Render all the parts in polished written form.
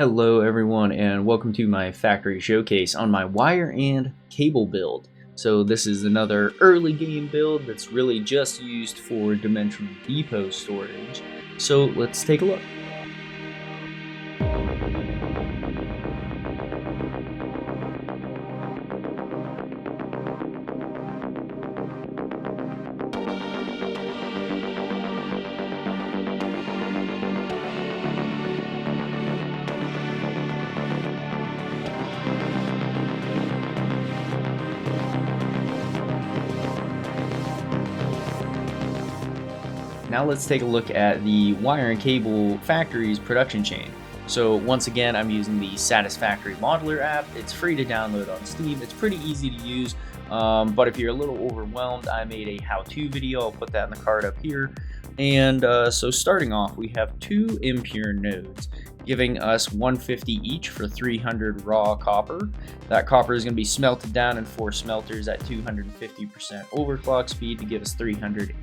Hello everyone, and welcome to my factory showcase on my wire and cable build. So this is another early game build that's really just used for dimensional depot storage. So let's take a look. Now let's take a look at the wire and cable factory's production chain. So once again, I'm using the Satisfactory Modular app. It's free to download on Steam. It's pretty easy to use, but if you're a little overwhelmed, I made a how-to video. I'll put that in the card up here. And so starting off, we have two impure nodes, giving us 150 each for 300 raw copper. That copper is going to be smelted down in 4 smelters at 250% overclock speed to give us 300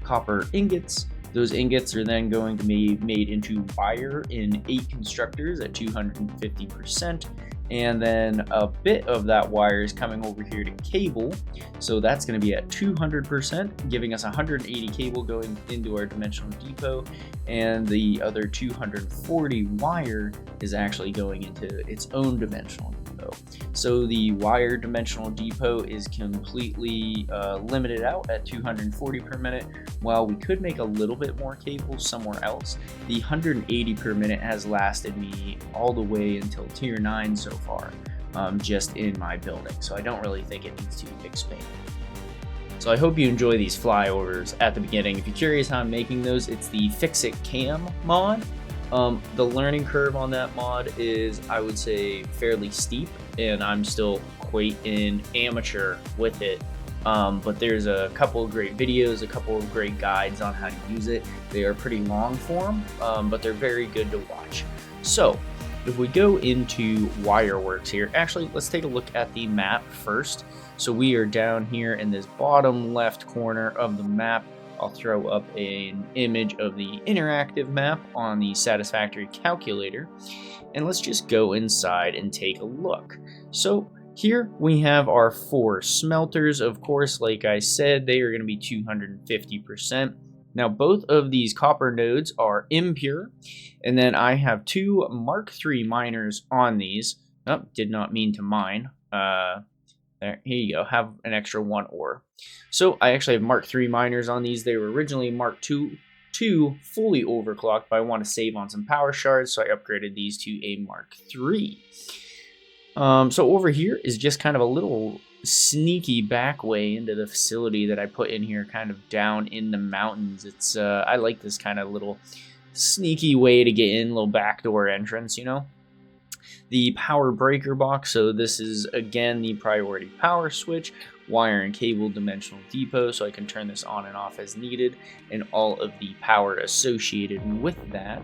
copper ingots. Those ingots are then going to be made into wire in 8 constructors at 250%, and then a bit of that wire is coming over here to cable, so that's going to be at 200%, giving us 180 cable going into our dimensional depot, and the other 240 wire is actually going into its own dimensional depot. So the wire dimensional depot is completely limited out at 240 per minute. While we could make a little bit more cable somewhere else, the 180 per minute has lasted me all the way until tier 9 so far, just in my building, so I don't really think it needs to expand. So I hope you enjoy these flyovers at the beginning. If you're curious how I'm making those, it's the Fix-It Cam mod. The learning curve on that mod is, I would say, fairly steep, and I'm still quite an amateur with it. But there's a couple of great videos, a couple of great guides on how to use it. They are pretty long form, but they're very good to watch. So if we go into Wireworks here, actually let's take a look at the map first. So we are down here in this bottom left corner of the map. I'll throw up an image of the interactive map on the Satisfactory calculator, and let's just go inside and take a look. So here we have our 4 smelters. Of course, like I said, they are going to be 250%. Now both of these copper nodes are impure, and then I have 2 Mark III miners on these. Oh, did not mean to mine. There, here you go, have an extra 1 ore. So I actually have Mark III miners on these. They were originally Mark II fully overclocked, but I want to save on some power shards, so I upgraded these to a Mark III. So over here is just kind of a little sneaky back way into the facility that I put in here, kind of down in the mountains. It's I like this kind of little sneaky way to get in, little backdoor entrance, you know. The power breaker box, so this is again the priority power switch, wire and cable dimensional depot, so I can turn this on and off as needed, and all of the power associated with that.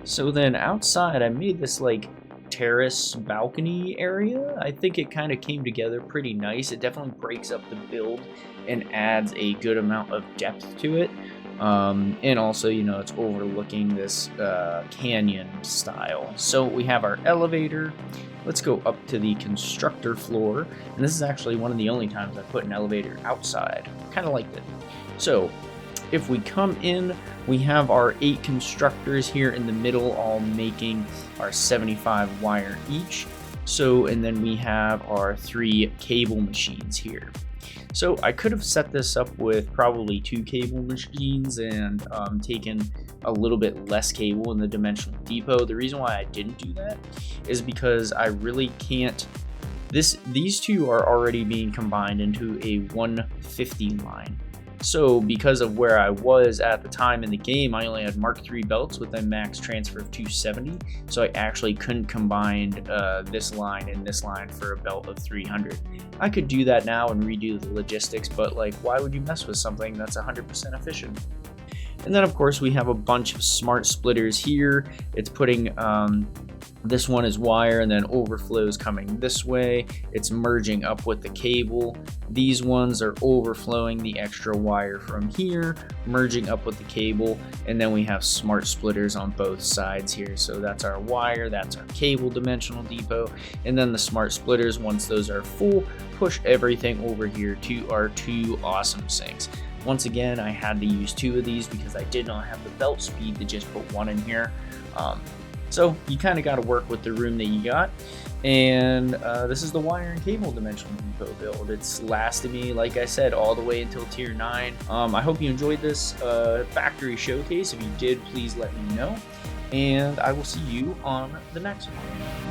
So then outside I made this like terrace balcony area. I think it kind of came together pretty nice. It definitely breaks up the build and adds a good amount of depth to it. And also, you know, it's overlooking this canyon style. So we have our elevator. Let's go up to the constructor floor. And this is actually one of the only times I put an elevator outside. Kind of liked it. So if we come in, we have our 8 constructors here in the middle, all making our 75 wire each. So, and then we have our 3 cable machines here. So I could have set this up with probably 2 cable machines and taken a little bit less cable in the dimensional depot. The reason why I didn't do that is because I really can't. These 2 are already being combined into a 150 line. So because of where I was at the time in the game, I only had Mark III belts with a max transfer of 270, so I actually couldn't combine this line and this line for a belt of 300. I could do that now and redo the logistics, but like, why would you mess with something that's 100% efficient? And then of course we have a bunch of smart splitters here. It's putting This one is wire and then overflows coming this way. It's merging up with the cable. These ones are overflowing the extra wire from here, merging up with the cable, and then we have smart splitters on both sides here. So that's our wire, that's our cable dimensional depot, and then the smart splitters, once those are full, push everything over here to our 2 awesome sinks. Once again, I had to use 2 of these because I did not have the belt speed to just put 1 in here. So you kind of got to work with the room that you got. And this is the wire and cable dimensional depot build. It's lasted me, like I said, all the way until tier 9. I hope you enjoyed this factory showcase. If you did, please let me know. And I will see you on the next one.